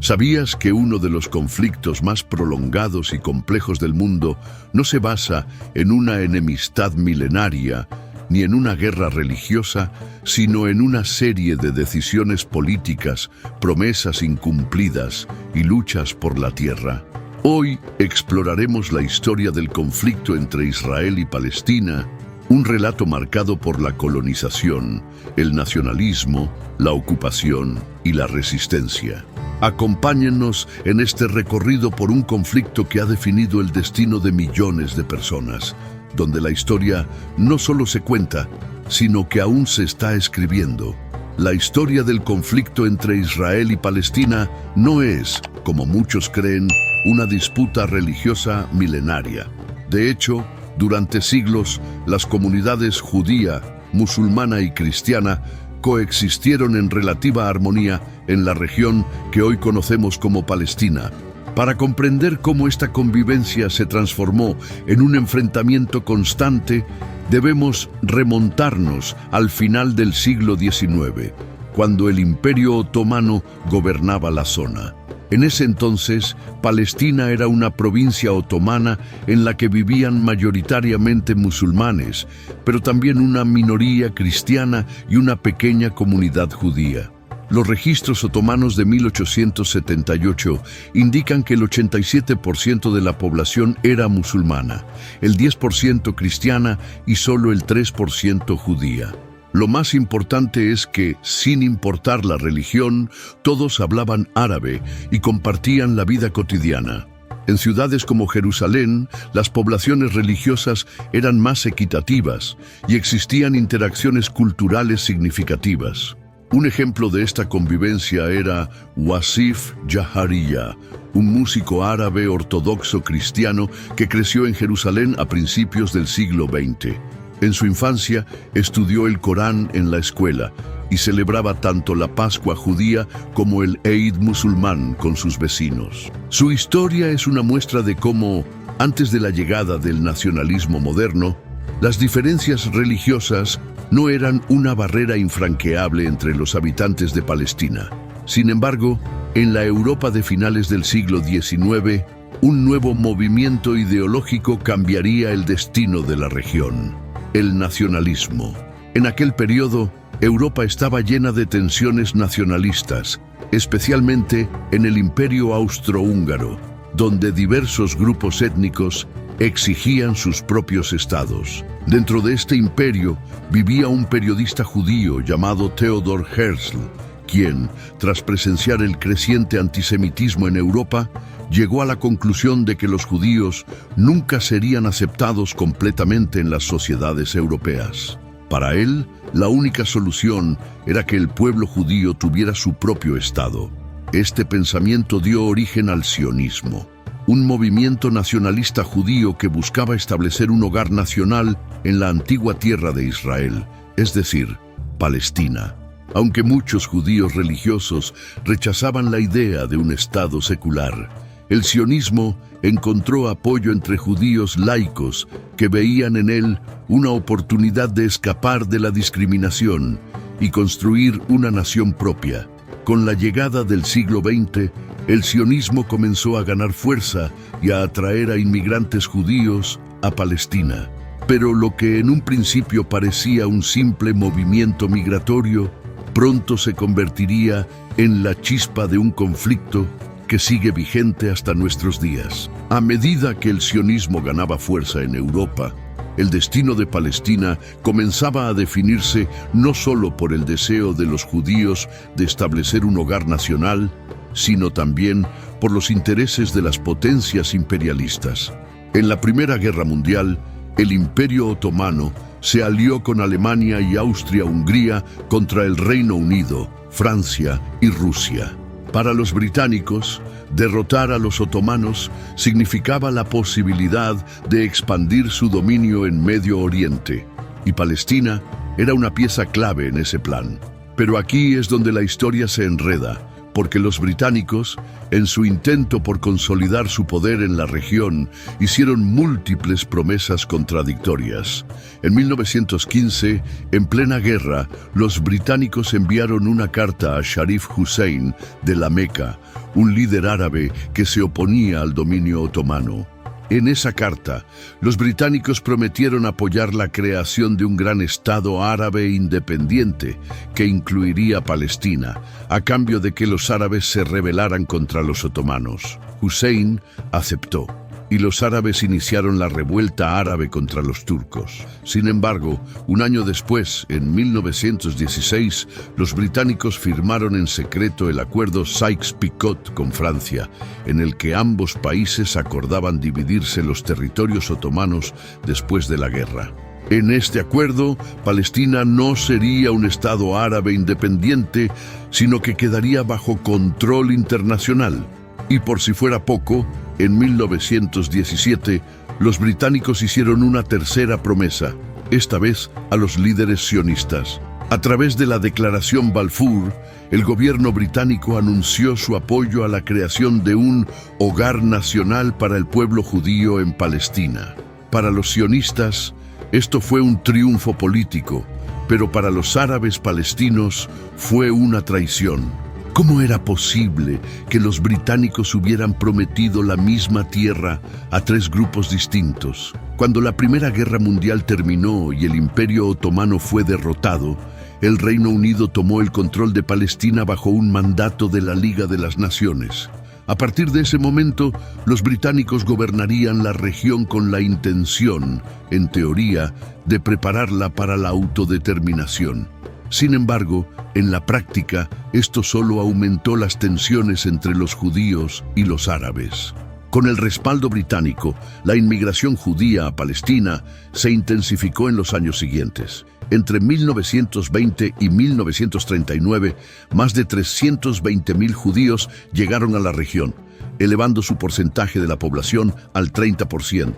¿Sabías que uno de los conflictos más prolongados y complejos del mundo no se basa en una enemistad milenaria ni en una guerra religiosa, sino en una serie de decisiones políticas, promesas incumplidas y luchas por la tierra? Hoy exploraremos la historia del conflicto entre Israel y Palestina, un relato marcado por la colonización, el nacionalismo, la ocupación y la resistencia. Acompáñennos en este recorrido por un conflicto que ha definido el destino de millones de personas, donde la historia no solo se cuenta, sino que aún se está escribiendo. La historia del conflicto entre Israel y Palestina no es, como muchos creen, una disputa religiosa milenaria. De hecho, durante siglos, las comunidades judía, musulmana y cristiana coexistieron en relativa armonía en la región que hoy conocemos como Palestina. Para comprender cómo esta convivencia se transformó en un enfrentamiento constante, debemos remontarnos al final del siglo XIX, cuando el Imperio Otomano gobernaba la zona. En ese entonces, Palestina era una provincia otomana en la que vivían mayoritariamente musulmanes, pero también una minoría cristiana y una pequeña comunidad judía. Los registros otomanos de 1878 indican que el 87% de la población era musulmana, el 10% cristiana y solo el 3% judía. Lo más importante es que, sin importar la religión, todos hablaban árabe y compartían la vida cotidiana. En ciudades como Jerusalén, las poblaciones religiosas eran más equitativas y existían interacciones culturales significativas. Un ejemplo de esta convivencia era Wasif Jahariya, un músico árabe ortodoxo cristiano que creció en Jerusalén a principios del siglo XX. En su infancia, estudió el Corán en la escuela y celebraba tanto la Pascua judía como el Eid musulmán con sus vecinos. Su historia es una muestra de cómo, antes de la llegada del nacionalismo moderno, las diferencias religiosas no eran una barrera infranqueable entre los habitantes de Palestina. Sin embargo, en la Europa de finales del siglo XIX, un nuevo movimiento ideológico cambiaría el destino de la región: el nacionalismo. En aquel periodo, Europa estaba llena de tensiones nacionalistas, especialmente en el Imperio Austrohúngaro, donde diversos grupos étnicos exigían sus propios estados. Dentro de este imperio vivía un periodista judío llamado Theodor Herzl, quien, tras presenciar el creciente antisemitismo en Europa, llegó a la conclusión de que los judíos nunca serían aceptados completamente en las sociedades europeas. Para él, la única solución era que el pueblo judío tuviera su propio estado. Este pensamiento dio origen al sionismo, un movimiento nacionalista judío que buscaba establecer un hogar nacional en la antigua tierra de Israel, es decir, Palestina. Aunque muchos judíos religiosos rechazaban la idea de un Estado secular, el sionismo encontró apoyo entre judíos laicos que veían en él una oportunidad de escapar de la discriminación y construir una nación propia. Con la llegada del siglo XX, el sionismo comenzó a ganar fuerza y a atraer a inmigrantes judíos a Palestina. Pero lo que en un principio parecía un simple movimiento migratorio, pronto se convertiría en la chispa de un conflicto que sigue vigente hasta nuestros días. A medida que el sionismo ganaba fuerza en Europa, el destino de Palestina comenzaba a definirse no solo por el deseo de los judíos de establecer un hogar nacional, sino también por los intereses de las potencias imperialistas. En la Primera Guerra Mundial, el Imperio Otomano se alió con Alemania y Austria-Hungría contra el Reino Unido, Francia y Rusia. Para los británicos, derrotar a los otomanos significaba la posibilidad de expandir su dominio en Medio Oriente, y Palestina era una pieza clave en ese plan. Pero aquí es donde la historia se enreda, porque los británicos, en su intento por consolidar su poder en la región, hicieron múltiples promesas contradictorias. En 1915, en plena guerra, los británicos enviaron una carta a Sharif Hussein de la Meca, un líder árabe que se oponía al dominio otomano. En esa carta, los británicos prometieron apoyar la creación de un gran Estado árabe independiente que incluiría Palestina, a cambio de que los árabes se rebelaran contra los otomanos. Hussein aceptó, y los árabes iniciaron la revuelta árabe contra los turcos. Sin embargo, un año después, en 1916, los británicos firmaron en secreto el acuerdo Sykes-Picot con Francia, en el que ambos países acordaban dividirse los territorios otomanos después de la guerra. En este acuerdo, Palestina no sería un Estado árabe independiente, sino que quedaría bajo control internacional. Y por si fuera poco, en 1917, los británicos hicieron una tercera promesa, esta vez a los líderes sionistas. A través de la Declaración Balfour, el gobierno británico anunció su apoyo a la creación de un hogar nacional para el pueblo judío en Palestina. Para los sionistas, esto fue un triunfo político, pero para los árabes palestinos fue una traición. ¿Cómo era posible que los británicos hubieran prometido la misma tierra a tres grupos distintos? Cuando la Primera Guerra Mundial terminó y el Imperio Otomano fue derrotado, el Reino Unido tomó el control de Palestina bajo un mandato de la Liga de las Naciones. A partir de ese momento, los británicos gobernarían la región con la intención, en teoría, de prepararla para la autodeterminación. Sin embargo, en la práctica, esto solo aumentó las tensiones entre los judíos y los árabes. Con el respaldo británico, la inmigración judía a Palestina se intensificó en los años siguientes. Entre 1920 y 1939, más de 320.000 judíos llegaron a la región, elevando su porcentaje de la población al 30%.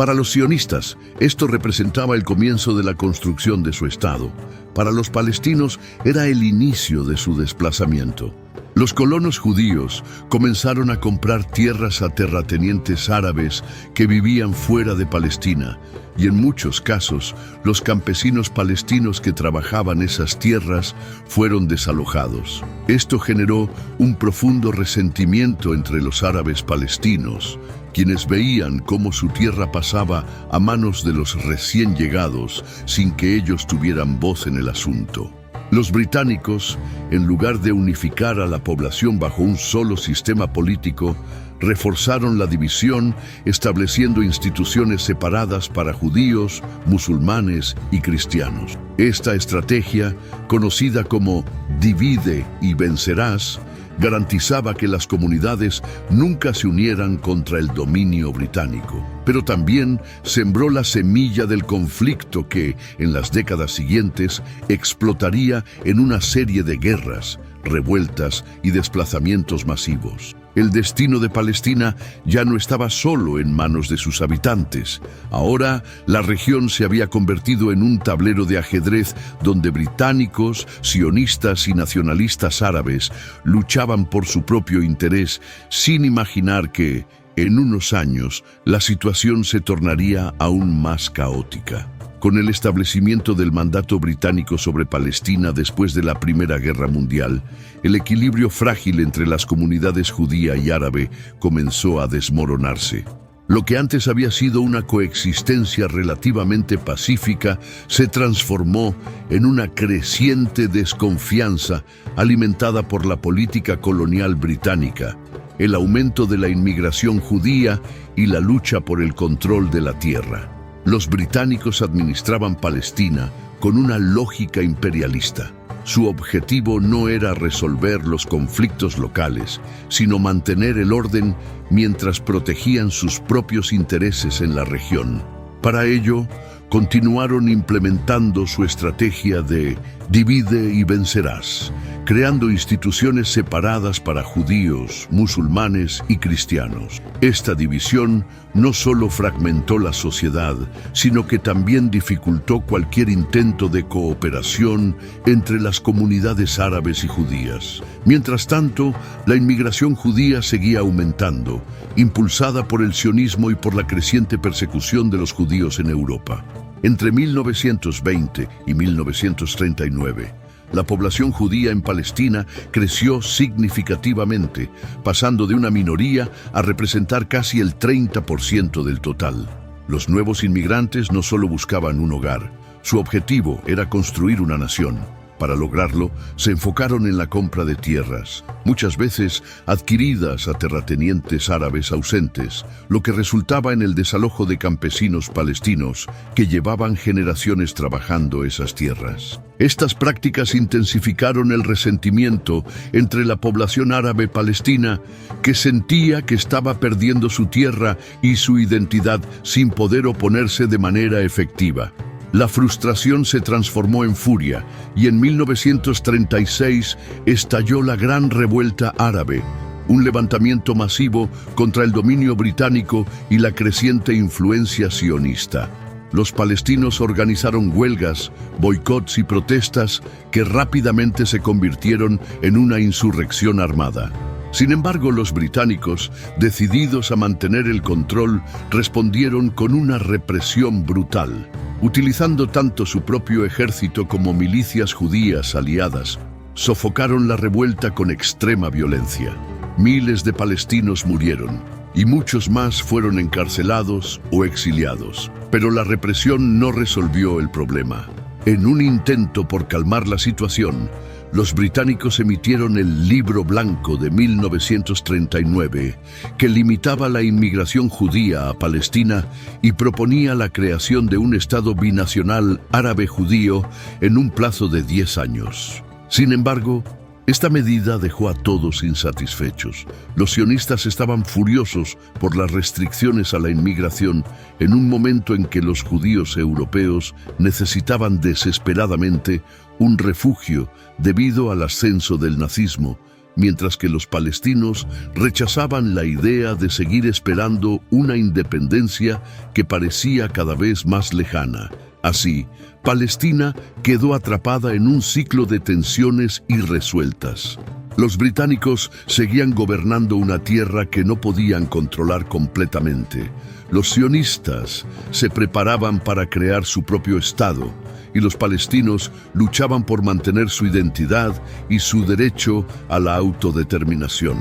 Para los sionistas, esto representaba el comienzo de la construcción de su Estado. Para los palestinos, era el inicio de su desplazamiento. Los colonos judíos comenzaron a comprar tierras a terratenientes árabes que vivían fuera de Palestina, y en muchos casos, los campesinos palestinos que trabajaban esas tierras fueron desalojados. Esto generó un profundo resentimiento entre los árabes palestinos, quienes veían cómo su tierra pasaba a manos de los recién llegados sin que ellos tuvieran voz en el asunto. Los británicos, en lugar de unificar a la población bajo un solo sistema político, reforzaron la división, estableciendo instituciones separadas para judíos, musulmanes y cristianos. Esta estrategia, conocida como divide y vencerás, garantizaba que las comunidades nunca se unieran contra el dominio británico, pero también sembró la semilla del conflicto que, en las décadas siguientes, explotaría en una serie de guerras, revueltas y desplazamientos masivos. El destino de Palestina ya no estaba solo en manos de sus habitantes. Ahora, la región se había convertido en un tablero de ajedrez donde británicos, sionistas y nacionalistas árabes luchaban por su propio interés, sin imaginar que, en unos años, la situación se tornaría aún más caótica. Con el establecimiento del mandato británico sobre Palestina después de la Primera Guerra Mundial, el equilibrio frágil entre las comunidades judía y árabe comenzó a desmoronarse. Lo que antes había sido una coexistencia relativamente pacífica se transformó en una creciente desconfianza alimentada por la política colonial británica, el aumento de la inmigración judía y la lucha por el control de la tierra. Los británicos administraban Palestina con una lógica imperialista. Su objetivo no era resolver los conflictos locales, sino mantener el orden mientras protegían sus propios intereses en la región. Para ello, continuaron implementando su estrategia de divide y vencerás, creando instituciones separadas para judíos, musulmanes y cristianos. Esta división no solo fragmentó la sociedad, sino que también dificultó cualquier intento de cooperación entre las comunidades árabes y judías. Mientras tanto, la inmigración judía seguía aumentando, impulsada por el sionismo y por la creciente persecución de los judíos en Europa. Entre 1920 y 1939, La población judía en Palestina creció significativamente, pasando de una minoría a representar casi el 30% del total. Los nuevos inmigrantes no solo buscaban un hogar, su objetivo era construir una nación. Para lograrlo, se enfocaron en la compra de tierras, muchas veces adquiridas a terratenientes árabes ausentes, lo que resultaba en el desalojo de campesinos palestinos que llevaban generaciones trabajando esas tierras. Estas prácticas intensificaron el resentimiento entre la población árabe palestina, que sentía que estaba perdiendo su tierra y su identidad sin poder oponerse de manera efectiva. La frustración se transformó en furia y en 1936 estalló la Gran Revuelta Árabe, un levantamiento masivo contra el dominio británico y la creciente influencia sionista. Los palestinos organizaron huelgas, boicots y protestas que rápidamente se convirtieron en una insurrección armada. Sin embargo, los británicos, decididos a mantener el control, respondieron con una represión brutal, utilizando tanto su propio ejército como milicias judías aliadas. Sofocaron la revuelta con extrema violencia. Miles de palestinos murieron y muchos más fueron encarcelados o exiliados. Pero la represión no resolvió el problema. En un intento por calmar la situación, los británicos emitieron el Libro Blanco de 1939, que limitaba la inmigración judía a Palestina y proponía la creación de un Estado binacional árabe-judío en un plazo de 10 años. Sin embargo, esta medida dejó a todos insatisfechos. Los sionistas estaban furiosos por las restricciones a la inmigración en un momento en que los judíos europeos necesitaban desesperadamente un refugio debido al ascenso del nazismo, mientras que los palestinos rechazaban la idea de seguir esperando una independencia que parecía cada vez más lejana. Así, Palestina quedó atrapada en un ciclo de tensiones irresueltas. Los británicos seguían gobernando una tierra que no podían controlar completamente. Los sionistas se preparaban para crear su propio Estado, y los palestinos luchaban por mantener su identidad y su derecho a la autodeterminación.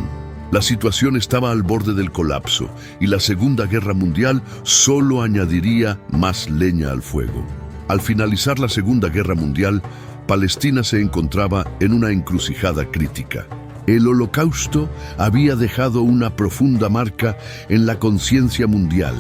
La situación estaba al borde del colapso, y la Segunda Guerra Mundial solo añadiría más leña al fuego. Al finalizar la Segunda Guerra Mundial, Palestina se encontraba en una encrucijada crítica. El Holocausto había dejado una profunda marca en la conciencia mundial,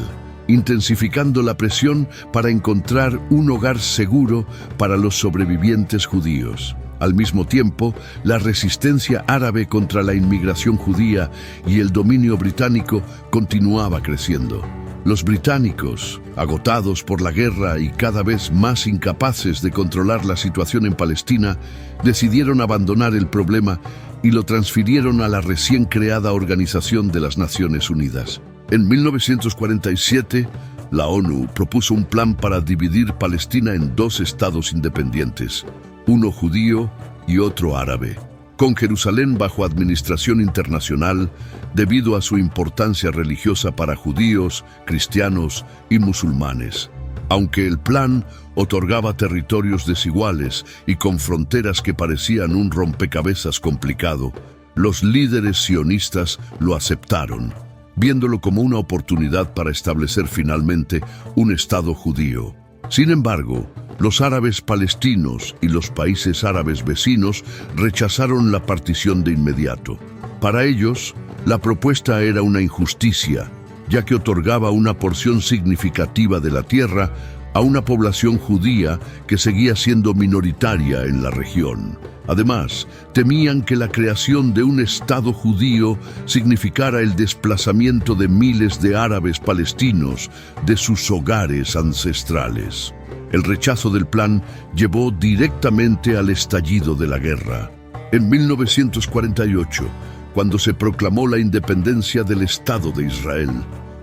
intensificando la presión para encontrar un hogar seguro para los sobrevivientes judíos. Al mismo tiempo, la resistencia árabe contra la inmigración judía y el dominio británico continuaba creciendo. Los británicos, agotados por la guerra y cada vez más incapaces de controlar la situación en Palestina, decidieron abandonar el problema y lo transfirieron a la recién creada Organización de las Naciones Unidas. En 1947, la ONU propuso un plan para dividir Palestina en 2 estados independientes, uno judío y otro árabe, con Jerusalén bajo administración internacional debido a su importancia religiosa para judíos, cristianos y musulmanes. Aunque el plan otorgaba territorios desiguales y con fronteras que parecían un rompecabezas complicado, los líderes sionistas lo aceptaron, viéndolo como una oportunidad para establecer finalmente un Estado judío. Sin embargo, los árabes palestinos y los países árabes vecinos rechazaron la partición de inmediato. Para ellos, la propuesta era una injusticia, ya que otorgaba una porción significativa de la tierra a una población judía que seguía siendo minoritaria en la región. Además, temían que la creación de un Estado judío significara el desplazamiento de miles de árabes palestinos de sus hogares ancestrales. El rechazo del plan llevó directamente al estallido de la guerra. En 1948, cuando se proclamó la independencia del Estado de Israel,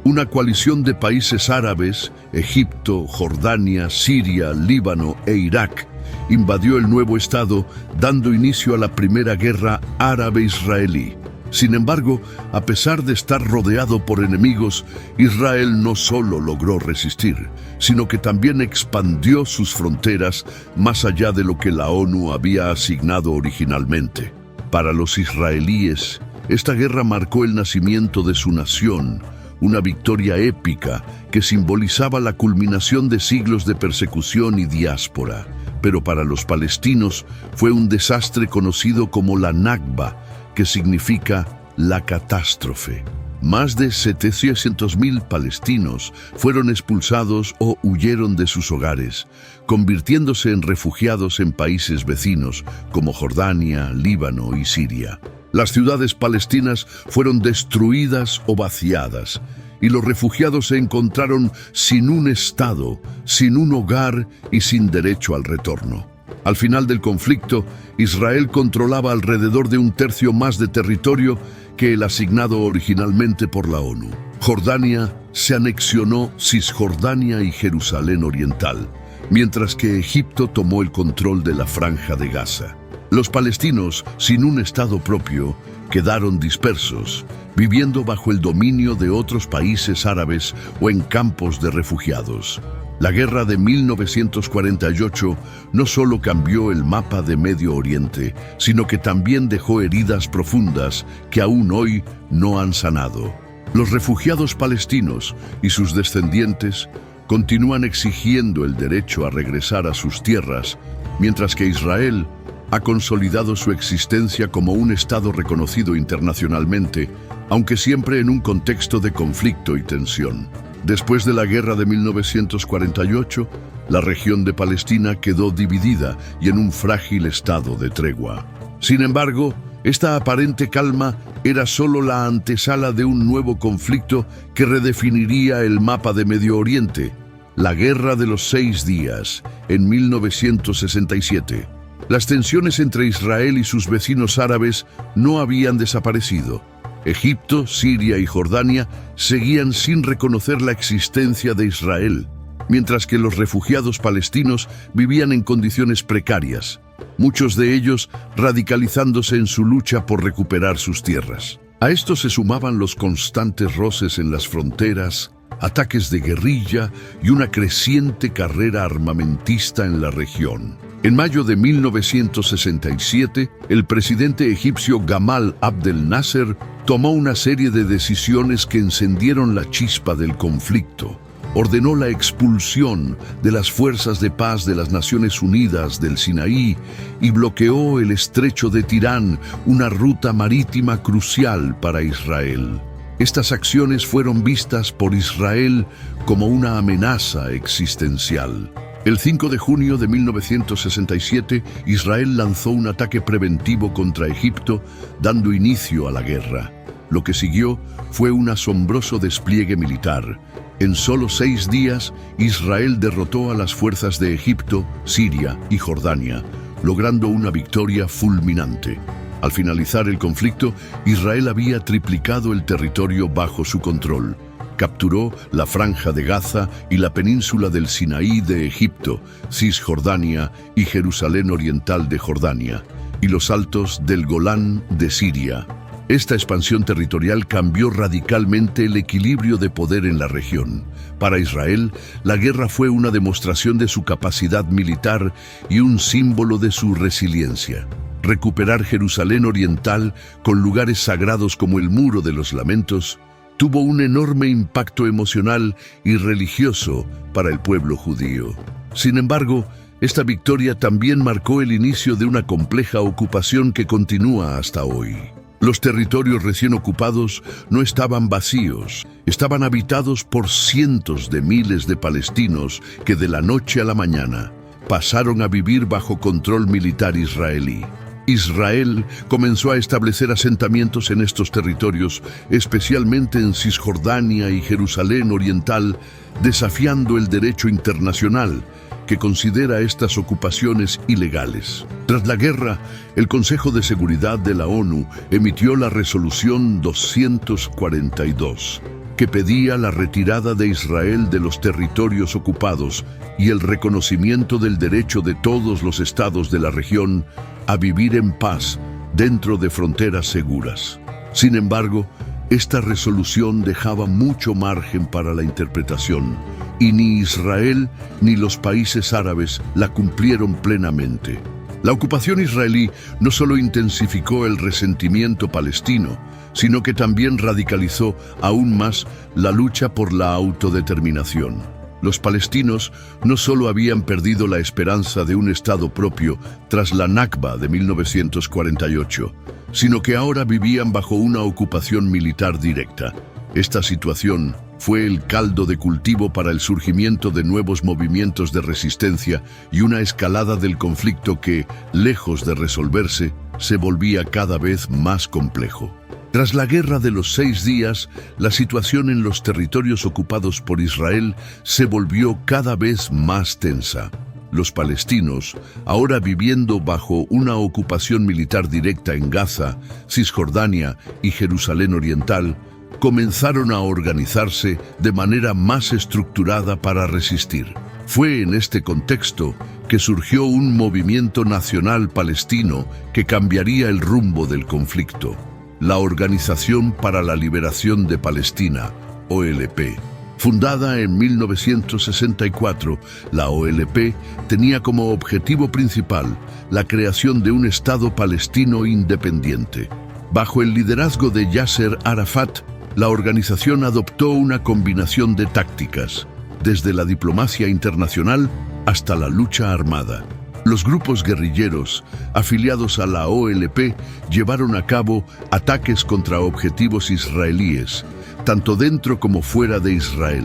una coalición de países árabes, Egipto, Jordania, Siria, Líbano e Irak, invadió el nuevo Estado, dando inicio a la Primera Guerra Árabe-Israelí. Sin embargo, a pesar de estar rodeado por enemigos, Israel no solo logró resistir, sino que también expandió sus fronteras más allá de lo que la ONU había asignado originalmente. Para los israelíes, esta guerra marcó el nacimiento de su nación, una victoria épica que simbolizaba la culminación de siglos de persecución y diáspora. Pero para los palestinos fue un desastre conocido como la Nakba, que significa la catástrofe. Más de 700.000 palestinos fueron expulsados o huyeron de sus hogares, convirtiéndose en refugiados en países vecinos como Jordania, Líbano y Siria. Las ciudades palestinas fueron destruidas o vaciadas, y los refugiados se encontraron sin un estado, sin un hogar y sin derecho al retorno. Al final del conflicto, Israel controlaba alrededor de un tercio más de territorio que el asignado originalmente por la ONU. Jordania se anexionó Cisjordania y Jerusalén Oriental, mientras que Egipto tomó el control de la Franja de Gaza. Los palestinos, sin un estado propio, quedaron dispersos, viviendo bajo el dominio de otros países árabes o en campos de refugiados. La guerra de 1948 no solo cambió el mapa de Medio Oriente, sino que también dejó heridas profundas que aún hoy no han sanado. Los refugiados palestinos y sus descendientes continúan exigiendo el derecho a regresar a sus tierras, mientras que Israel ha consolidado su existencia como un Estado reconocido internacionalmente, aunque siempre en un contexto de conflicto y tensión. Después de la guerra de 1948, la región de Palestina quedó dividida y en un frágil estado de tregua. Sin embargo, esta aparente calma era solo la antesala de un nuevo conflicto que redefiniría el mapa de Medio Oriente, la Guerra de los 6 Días, en 1967. Las tensiones entre Israel y sus vecinos árabes no habían desaparecido. Egipto, Siria y Jordania seguían sin reconocer la existencia de Israel, mientras que los refugiados palestinos vivían en condiciones precarias, muchos de ellos radicalizándose en su lucha por recuperar sus tierras. A esto se sumaban los constantes roces en las fronteras, ataques de guerrilla y una creciente carrera armamentista en la región. En mayo de 1967, el presidente egipcio Gamal Abdel Nasser tomó una serie de decisiones que encendieron la chispa del conflicto. Ordenó la expulsión de las fuerzas de paz de las Naciones Unidas del Sinaí y bloqueó el estrecho de Tirán, una ruta marítima crucial para Israel. Estas acciones fueron vistas por Israel como una amenaza existencial. El 5 de junio de 1967, Israel lanzó un ataque preventivo contra Egipto, dando inicio a la guerra. Lo que siguió fue un asombroso despliegue militar. En solo 6 días, Israel derrotó a las fuerzas de Egipto, Siria y Jordania, logrando una victoria fulminante. Al finalizar el conflicto, Israel había triplicado el territorio bajo su control. Capturó la Franja de Gaza y la península del Sinaí de Egipto, Cisjordania y Jerusalén Oriental de Jordania, y los altos del Golán de Siria. Esta expansión territorial cambió radicalmente el equilibrio de poder en la región. Para Israel, la guerra fue una demostración de su capacidad militar y un símbolo de su resiliencia. Recuperar Jerusalén Oriental, con lugares sagrados como el Muro de los Lamentos, tuvo un enorme impacto emocional y religioso para el pueblo judío. Sin embargo, esta victoria también marcó el inicio de una compleja ocupación que continúa hasta hoy. Los territorios recién ocupados no estaban vacíos, estaban habitados por cientos de miles de palestinos que de la noche a la mañana pasaron a vivir bajo control militar israelí. Israel comenzó a establecer asentamientos en estos territorios, especialmente en Cisjordania y Jerusalén Oriental, desafiando el derecho internacional, que considera estas ocupaciones ilegales. Tras la guerra, el Consejo de Seguridad de la ONU emitió la Resolución 242, que pedía la retirada de Israel de los territorios ocupados y el reconocimiento del derecho de todos los estados de la región a vivir en paz dentro de fronteras seguras. Sin embargo, esta resolución dejaba mucho margen para la interpretación, y ni Israel ni los países árabes la cumplieron plenamente. La ocupación israelí no solo intensificó el resentimiento palestino, sino que también radicalizó aún más la lucha por la autodeterminación. Los palestinos no solo habían perdido la esperanza de un Estado propio tras la Nakba de 1948, sino que ahora vivían bajo una ocupación militar directa. Esta situación fue el caldo de cultivo para el surgimiento de nuevos movimientos de resistencia y una escalada del conflicto que, lejos de resolverse, se volvía cada vez más complejo. Tras la Guerra de los 6 días, la situación en los territorios ocupados por Israel se volvió cada vez más tensa. Los palestinos, ahora viviendo bajo una ocupación militar directa en Gaza, Cisjordania y Jerusalén Oriental, comenzaron a organizarse de manera más estructurada para resistir. Fue en este contexto que surgió un movimiento nacional palestino que cambiaría el rumbo del conflicto: la Organización para la Liberación de Palestina, OLP. Fundada en 1964, la OLP tenía como objetivo principal la creación de un Estado palestino independiente. Bajo el liderazgo de Yasser Arafat, la organización adoptó una combinación de tácticas, desde la diplomacia internacional hasta la lucha armada. Los grupos guerrilleros, afiliados a la OLP, llevaron a cabo ataques contra objetivos israelíes, tanto dentro como fuera de Israel,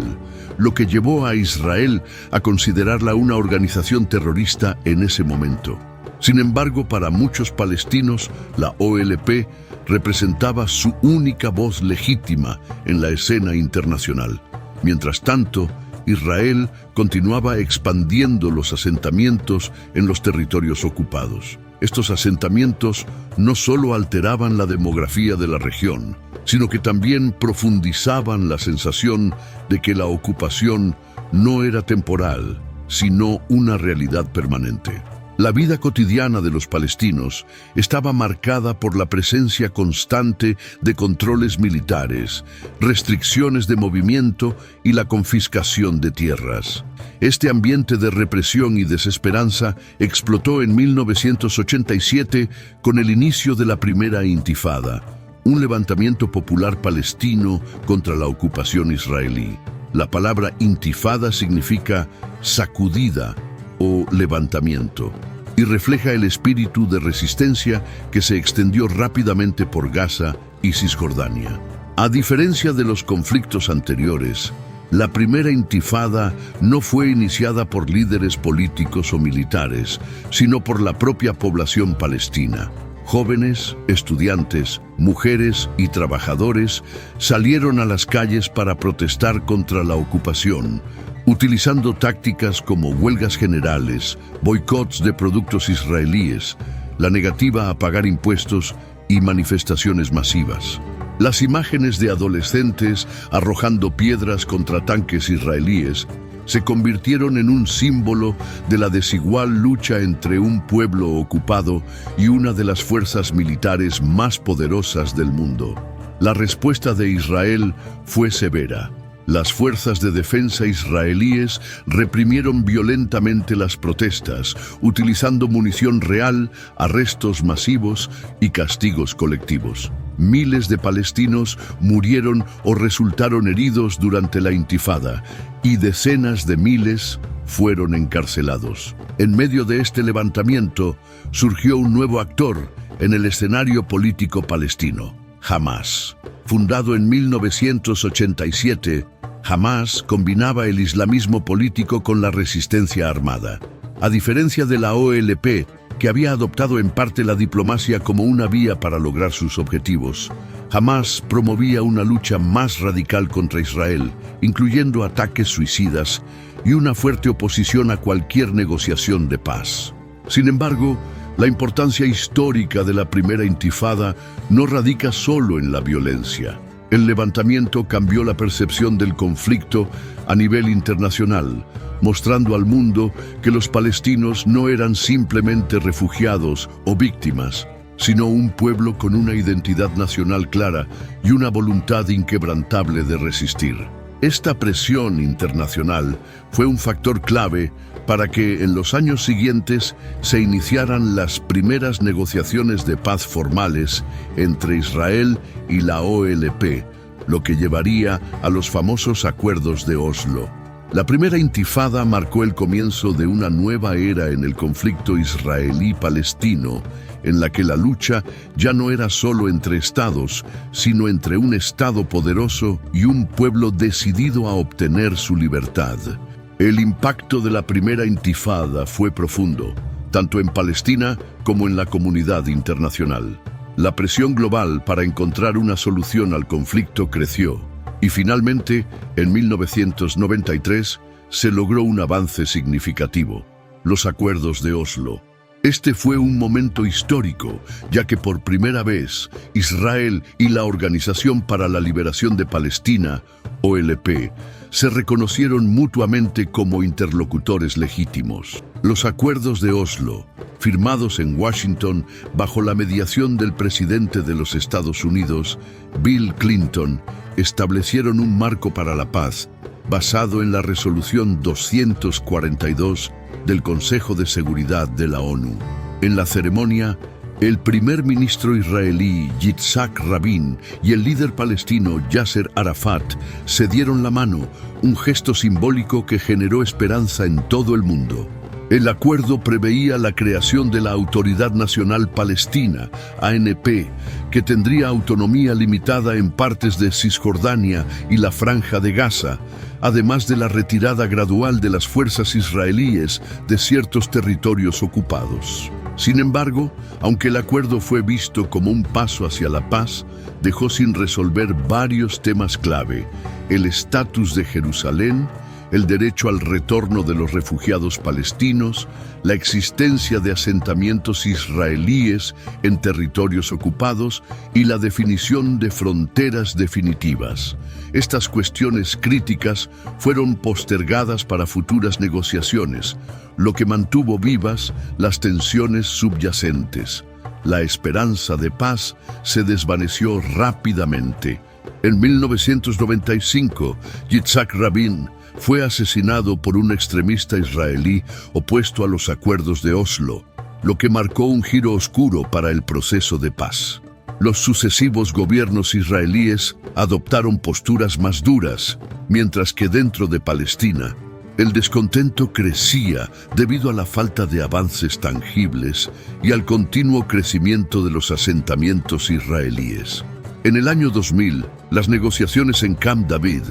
lo que llevó a Israel a considerarla una organización terrorista en ese momento. Sin embargo, para muchos palestinos, la OLP representaba su única voz legítima en la escena internacional. Mientras tanto, Israel continuaba expandiendo los asentamientos en los territorios ocupados. Estos asentamientos no solo alteraban la demografía de la región, sino que también profundizaban la sensación de que la ocupación no era temporal, sino una realidad permanente. La vida cotidiana de los palestinos estaba marcada por la presencia constante de controles militares, restricciones de movimiento y la confiscación de tierras. Este ambiente de represión y desesperanza explotó en 1987 con el inicio de la primera Intifada, un levantamiento popular palestino contra la ocupación israelí. La palabra intifada significa sacudida o levantamiento, y refleja el espíritu de resistencia que se extendió rápidamente por Gaza y Cisjordania. A diferencia de los conflictos anteriores, la primera Intifada no fue iniciada por líderes políticos o militares, sino por la propia población palestina. Jóvenes, estudiantes, mujeres y trabajadores salieron a las calles para protestar contra la ocupación, utilizando tácticas como huelgas generales, boicots de productos israelíes, la negativa a pagar impuestos y manifestaciones masivas. Las imágenes de adolescentes arrojando piedras contra tanques israelíes se convirtieron en un símbolo de la desigual lucha entre un pueblo ocupado y una de las fuerzas militares más poderosas del mundo. La respuesta de Israel fue severa. Las fuerzas de defensa israelíes reprimieron violentamente las protestas, utilizando munición real, arrestos masivos y castigos colectivos. Miles de palestinos murieron o resultaron heridos durante la Intifada y decenas de miles fueron encarcelados. En medio de este levantamiento surgió un nuevo actor en el escenario político palestino: Hamás. Fundado en 1987, Hamás combinaba el islamismo político con la resistencia armada. A diferencia de la OLP, que había adoptado en parte la diplomacia como una vía para lograr sus objetivos, Hamás promovía una lucha más radical contra Israel, incluyendo ataques suicidas y una fuerte oposición a cualquier negociación de paz. Sin embargo, la importancia histórica de la primera Intifada no radica solo en la violencia. El levantamiento cambió la percepción del conflicto a nivel internacional, mostrando al mundo que los palestinos no eran simplemente refugiados o víctimas, sino un pueblo con una identidad nacional clara y una voluntad inquebrantable de resistir. Esta presión internacional fue un factor clave para que en los años siguientes se iniciaran las primeras negociaciones de paz formales entre Israel y la OLP, lo que llevaría a los famosos acuerdos de Oslo. La primera intifada marcó el comienzo de una nueva era en el conflicto israelí-palestino, en la que la lucha ya no era solo entre estados, sino entre un estado poderoso y un pueblo decidido a obtener su libertad. El impacto de la primera intifada fue profundo, tanto en Palestina como en la comunidad internacional. La presión global para encontrar una solución al conflicto creció, y finalmente, en 1993, se logró un avance significativo: los acuerdos de Oslo. Este fue un momento histórico, ya que por primera vez Israel y la Organización para la Liberación de Palestina, OLP, se reconocieron mutuamente como interlocutores legítimos. Los acuerdos de Oslo, firmados en Washington bajo la mediación del presidente de los Estados Unidos, Bill Clinton, establecieron un marco para la paz basado en la Resolución 242 del Consejo de Seguridad de la ONU. En la ceremonia, el primer ministro israelí Yitzhak Rabin y el líder palestino Yasser Arafat se dieron la mano, un gesto simbólico que generó esperanza en todo el mundo. El acuerdo preveía la creación de la Autoridad Nacional Palestina, ANP, que tendría autonomía limitada en partes de Cisjordania y la Franja de Gaza, además de la retirada gradual de las fuerzas israelíes de ciertos territorios ocupados. Sin embargo, aunque el acuerdo fue visto como un paso hacia la paz, dejó sin resolver varios temas clave: el estatus de Jerusalén, el derecho al retorno de los refugiados palestinos, la existencia de asentamientos israelíes en territorios ocupados y la definición de fronteras definitivas. Estas cuestiones críticas fueron postergadas para futuras negociaciones, lo que mantuvo vivas las tensiones subyacentes. La esperanza de paz se desvaneció rápidamente. En 1995, Yitzhak Rabin fue asesinado por un extremista israelí opuesto a los acuerdos de Oslo, lo que marcó un giro oscuro para el proceso de paz. Los sucesivos gobiernos israelíes adoptaron posturas más duras, mientras que dentro de Palestina, el descontento crecía debido a la falta de avances tangibles y al continuo crecimiento de los asentamientos israelíes. En el año 2000, las negociaciones en Camp David,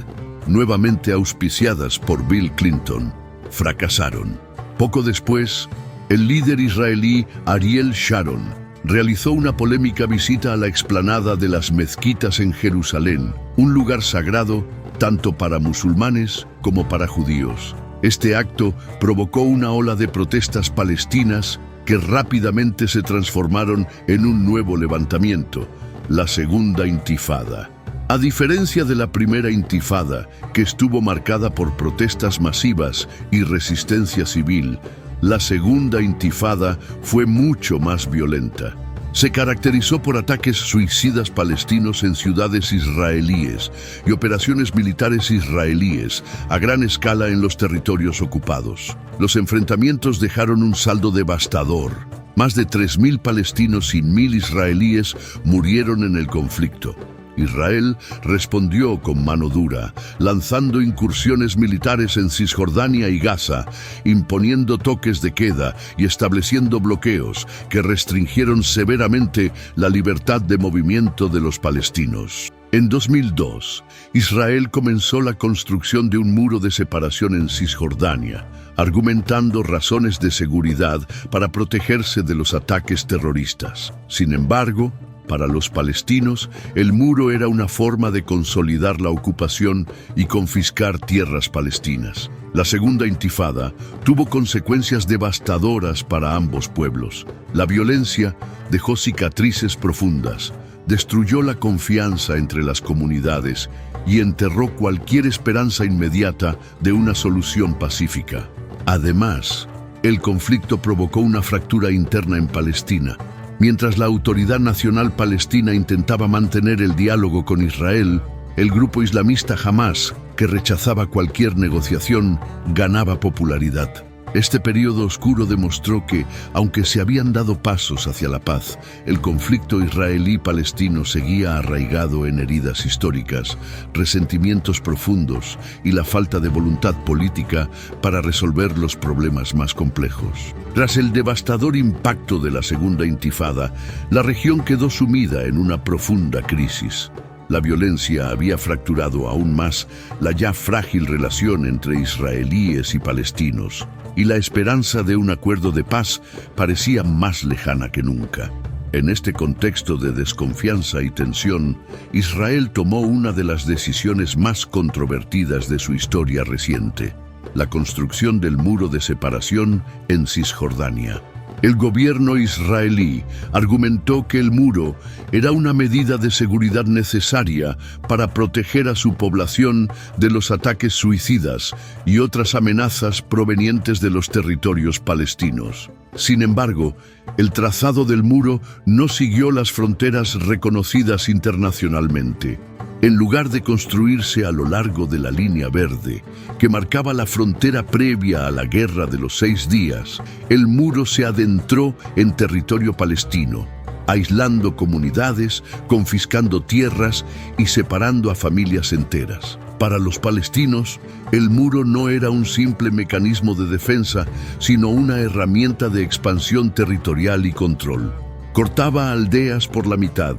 nuevamente auspiciadas por Bill Clinton, fracasaron. Poco después, el líder israelí Ariel Sharon realizó una polémica visita a la explanada de las mezquitas en Jerusalén, un lugar sagrado tanto para musulmanes como para judíos. Este acto provocó una ola de protestas palestinas que rápidamente se transformaron en un nuevo levantamiento, la Segunda Intifada. A diferencia de la primera intifada, que estuvo marcada por protestas masivas y resistencia civil, la segunda intifada fue mucho más violenta. Se caracterizó por ataques suicidas palestinos en ciudades israelíes y operaciones militares israelíes a gran escala en los territorios ocupados. Los enfrentamientos dejaron un saldo devastador. Más de 3.000 palestinos y 1.000 israelíes murieron en el conflicto. Israel respondió con mano dura, lanzando incursiones militares en Cisjordania y Gaza, imponiendo toques de queda y estableciendo bloqueos que restringieron severamente la libertad de movimiento de los palestinos. En 2002, Israel comenzó la construcción de un muro de separación en Cisjordania, argumentando razones de seguridad para protegerse de los ataques terroristas. Sin embargo, para los palestinos, el muro era una forma de consolidar la ocupación y confiscar tierras palestinas. La segunda intifada tuvo consecuencias devastadoras para ambos pueblos. La violencia dejó cicatrices profundas, destruyó la confianza entre las comunidades y enterró cualquier esperanza inmediata de una solución pacífica. Además, el conflicto provocó una fractura interna en Palestina, Mientras la Autoridad Nacional Palestina intentaba mantener el diálogo con Israel, el grupo islamista Hamás, que rechazaba cualquier negociación, ganaba popularidad. Este periodo oscuro demostró que, aunque se habían dado pasos hacia la paz, el conflicto israelí-palestino seguía arraigado en heridas históricas, resentimientos profundos y la falta de voluntad política para resolver los problemas más complejos. Tras el devastador impacto de la Segunda Intifada, la región quedó sumida en una profunda crisis. La violencia había fracturado aún más la ya frágil relación entre israelíes y palestinos, y la esperanza de un acuerdo de paz parecía más lejana que nunca. En este contexto de desconfianza y tensión, Israel tomó una de las decisiones más controvertidas de su historia reciente: la construcción del muro de separación en Cisjordania. El gobierno israelí argumentó que el muro era una medida de seguridad necesaria para proteger a su población de los ataques suicidas y otras amenazas provenientes de los territorios palestinos. Sin embargo, el trazado del muro no siguió las fronteras reconocidas internacionalmente. En lugar de construirse a lo largo de la línea verde, que marcaba la frontera previa a la Guerra de los 6 días, el muro se adentró en territorio palestino, aislando comunidades, confiscando tierras y separando a familias enteras. Para los palestinos, el muro no era un simple mecanismo de defensa, sino una herramienta de expansión territorial y control. Cortaba aldeas por la mitad,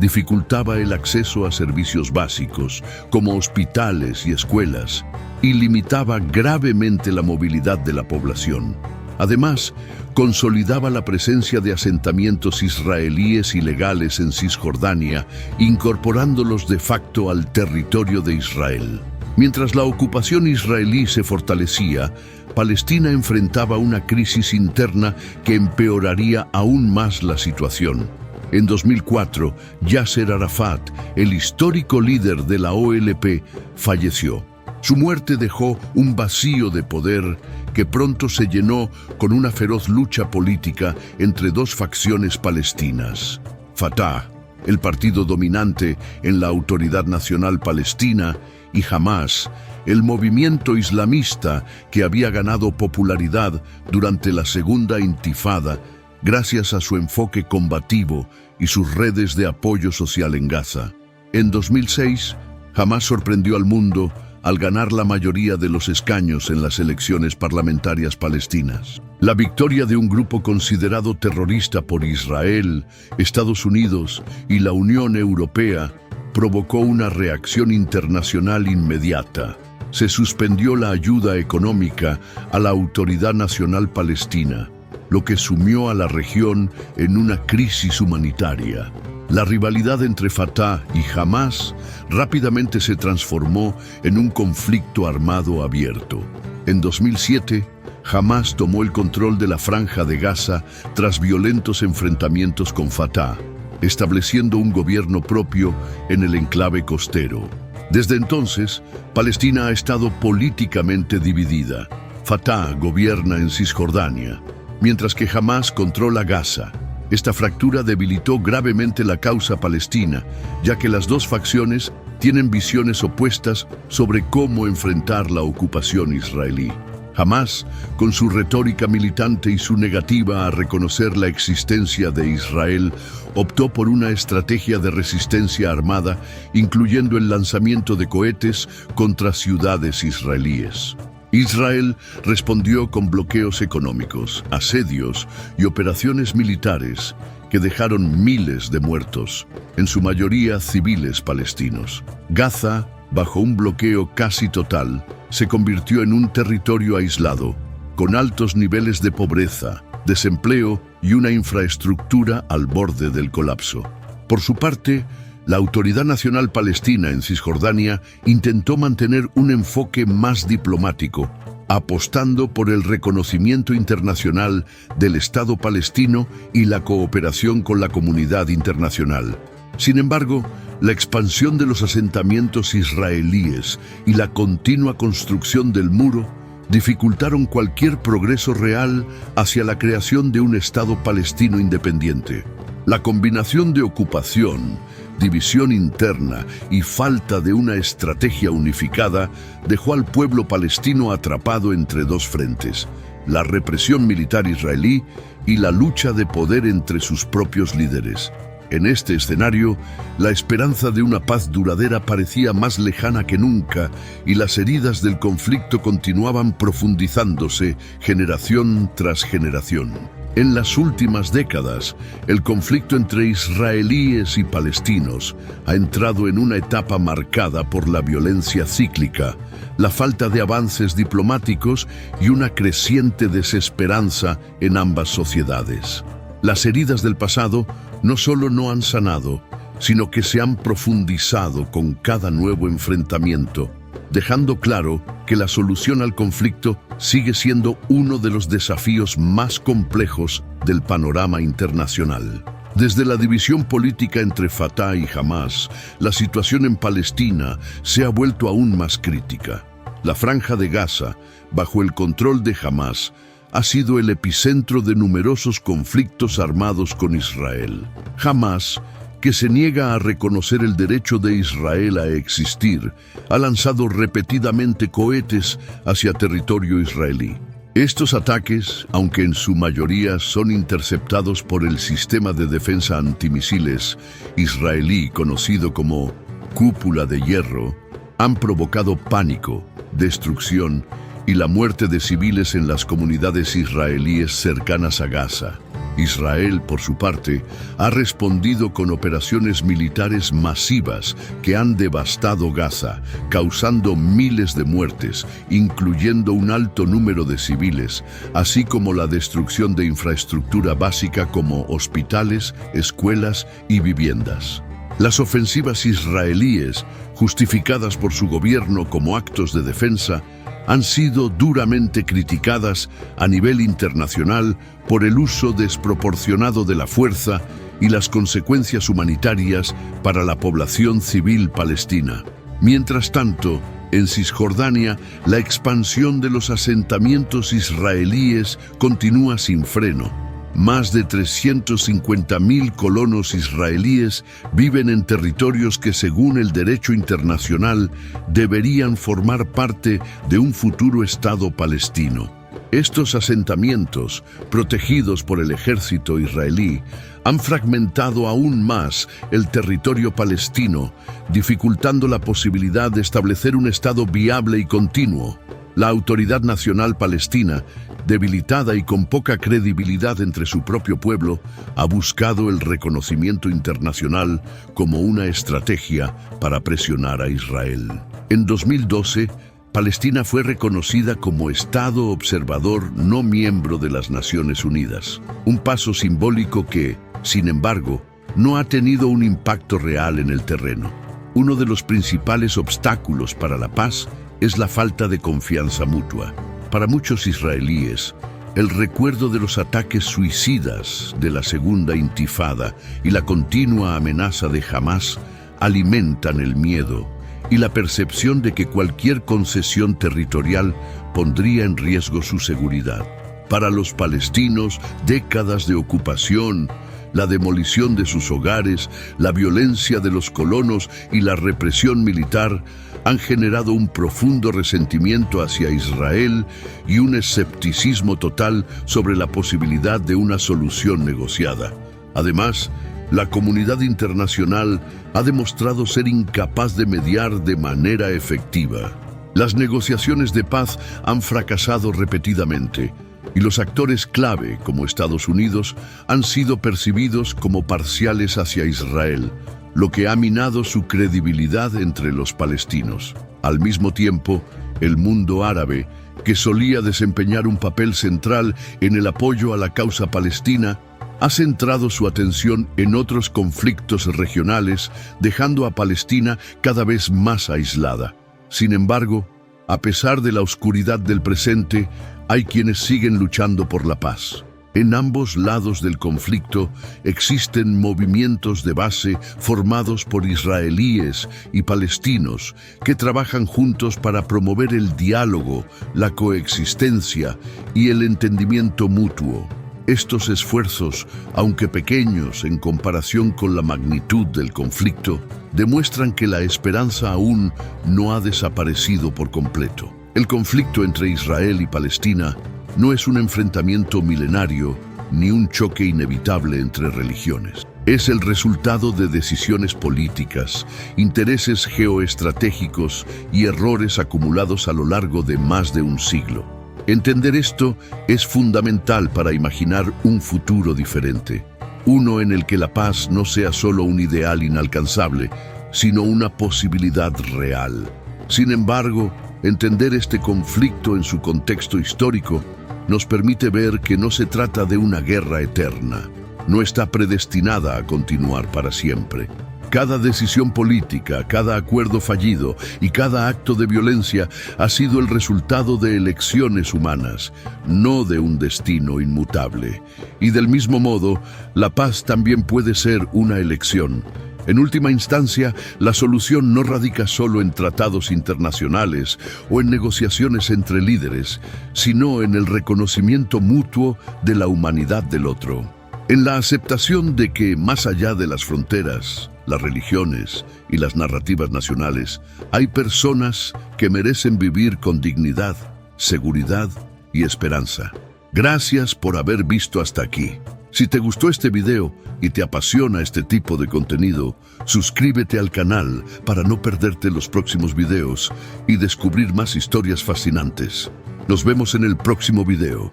dificultaba el acceso a servicios básicos, como hospitales y escuelas, y limitaba gravemente la movilidad de la población. Además, consolidaba la presencia de asentamientos israelíes ilegales en Cisjordania, incorporándolos de facto al territorio de Israel. Mientras la ocupación israelí se fortalecía, Palestina enfrentaba una crisis interna que empeoraría aún más la situación. En 2004, Yasser Arafat, el histórico líder de la OLP, falleció. Su muerte dejó un vacío de poder que pronto se llenó con una feroz lucha política entre dos facciones palestinas: Fatah, el partido dominante en la Autoridad Nacional Palestina, y Hamás, el movimiento islamista que había ganado popularidad durante la Segunda Intifada gracias a su enfoque combativo y sus redes de apoyo social en Gaza. En 2006, Hamás sorprendió al mundo al ganar la mayoría de los escaños en las elecciones parlamentarias palestinas. La victoria de un grupo considerado terrorista por Israel, Estados Unidos y la Unión Europea provocó una reacción internacional inmediata. Se suspendió la ayuda económica a la Autoridad Nacional Palestina, lo que sumió a la región en una crisis humanitaria. La rivalidad entre Fatah y Hamás rápidamente se transformó en un conflicto armado abierto. En 2007, Hamás tomó el control de la Franja de Gaza tras violentos enfrentamientos con Fatah, estableciendo un gobierno propio en el enclave costero. Desde entonces, Palestina ha estado políticamente dividida. Fatah gobierna en Cisjordania, mientras que Hamás controla Gaza. Esta fractura debilitó gravemente la causa palestina, ya que las dos facciones tienen visiones opuestas sobre cómo enfrentar la ocupación israelí. Hamás, con su retórica militante y su negativa a reconocer la existencia de Israel, optó por una estrategia de resistencia armada, incluyendo el lanzamiento de cohetes contra ciudades israelíes. Israel respondió con bloqueos económicos, asedios y operaciones militares que dejaron miles de muertos, en su mayoría civiles palestinos. Gaza, bajo un bloqueo casi total, se convirtió en un territorio aislado, con altos niveles de pobreza, desempleo y una infraestructura al borde del colapso. Por su parte, la Autoridad Nacional Palestina en Cisjordania intentó mantener un enfoque más diplomático, apostando por el reconocimiento internacional del Estado palestino y la cooperación con la comunidad internacional. Sin embargo, la expansión de los asentamientos israelíes y la continua construcción del muro dificultaron cualquier progreso real hacia la creación de un Estado palestino independiente. La combinación de ocupación, división interna y falta de una estrategia unificada dejó al pueblo palestino atrapado entre dos frentes: la represión militar israelí y la lucha de poder entre sus propios líderes. En este escenario, la esperanza de una paz duradera parecía más lejana que nunca y las heridas del conflicto continuaban profundizándose generación tras generación. En las últimas décadas, el conflicto entre israelíes y palestinos ha entrado en una etapa marcada por la violencia cíclica, la falta de avances diplomáticos y una creciente desesperanza en ambas sociedades. Las heridas del pasado no solo no han sanado, sino que se han profundizado con cada nuevo enfrentamiento, dejando claro que la solución al conflicto sigue siendo uno de los desafíos más complejos del panorama internacional. Desde la división política entre Fatah y Hamás, la situación en Palestina se ha vuelto aún más crítica. La Franja de Gaza, bajo el control de Hamás, ha sido el epicentro de numerosos conflictos armados con Israel. Hamás, que se niega a reconocer el derecho de Israel a existir, ha lanzado repetidamente cohetes hacia territorio israelí. Estos ataques, aunque en su mayoría son interceptados por el sistema de defensa antimisiles israelí conocido como Cúpula de Hierro, han provocado pánico, destrucción y la muerte de civiles en las comunidades israelíes cercanas a Gaza. Israel, por su parte, ha respondido con operaciones militares masivas que han devastado Gaza, causando miles de muertes, incluyendo un alto número de civiles, así como la destrucción de infraestructura básica como hospitales, escuelas y viviendas. Las ofensivas israelíes, justificadas por su gobierno como actos de defensa, han sido duramente criticadas a nivel internacional por el uso desproporcionado de la fuerza y las consecuencias humanitarias para la población civil palestina. Mientras tanto, en Cisjordania, la expansión de los asentamientos israelíes continúa sin freno. Más de 350.000 colonos israelíes viven en territorios que, según el derecho internacional, deberían formar parte de un futuro Estado palestino. Estos asentamientos, protegidos por el ejército israelí, han fragmentado aún más el territorio palestino, dificultando la posibilidad de establecer un Estado viable y continuo. La Autoridad Nacional Palestina, debilitada y con poca credibilidad entre su propio pueblo, ha buscado el reconocimiento internacional como una estrategia para presionar a Israel. En 2012, Palestina fue reconocida como Estado observador no miembro de las Naciones Unidas, un paso simbólico que, sin embargo, no ha tenido un impacto real en el terreno. Uno de los principales obstáculos para la paz es la falta de confianza mutua. Para muchos israelíes, el recuerdo de los ataques suicidas de la Segunda Intifada y la continua amenaza de Hamás alimentan el miedo y la percepción de que cualquier concesión territorial pondría en riesgo su seguridad. Para los palestinos, décadas de ocupación, la demolición de sus hogares, la violencia de los colonos y la represión militar han generado un profundo resentimiento hacia Israel y un escepticismo total sobre la posibilidad de una solución negociada. Además, la comunidad internacional ha demostrado ser incapaz de mediar de manera efectiva. Las negociaciones de paz han fracasado repetidamente, y los actores clave, como Estados Unidos, han sido percibidos como parciales hacia Israel, lo que ha minado su credibilidad entre los palestinos. Al mismo tiempo, el mundo árabe, que solía desempeñar un papel central en el apoyo a la causa palestina, ha centrado su atención en otros conflictos regionales, dejando a Palestina cada vez más aislada. Sin embargo, a pesar de la oscuridad del presente, hay quienes siguen luchando por la paz. En ambos lados del conflicto existen movimientos de base formados por israelíes y palestinos que trabajan juntos para promover el diálogo, la coexistencia y el entendimiento mutuo. Estos esfuerzos, aunque pequeños en comparación con la magnitud del conflicto, demuestran que la esperanza aún no ha desaparecido por completo. El conflicto entre Israel y Palestina no es un enfrentamiento milenario ni un choque inevitable entre religiones. Es el resultado de decisiones políticas, intereses geoestratégicos y errores acumulados a lo largo de más de un siglo. Entender esto es fundamental para imaginar un futuro diferente, uno en el que la paz no sea solo un ideal inalcanzable, sino una posibilidad real. Sin embargo, entender este conflicto en su contexto histórico nos permite ver que no se trata de una guerra eterna. No está predestinada a continuar para siempre. Cada decisión política, cada acuerdo fallido y cada acto de violencia ha sido el resultado de elecciones humanas, no de un destino inmutable. Y del mismo modo, la paz también puede ser una elección. En última instancia, la solución no radica solo en tratados internacionales o en negociaciones entre líderes, sino en el reconocimiento mutuo de la humanidad del otro. En la aceptación de que, más allá de las fronteras, las religiones y las narrativas nacionales, hay personas que merecen vivir con dignidad, seguridad y esperanza. Gracias por haber visto hasta aquí. Si te gustó este video y te apasiona este tipo de contenido, suscríbete al canal para no perderte los próximos videos y descubrir más historias fascinantes. Nos vemos en el próximo video.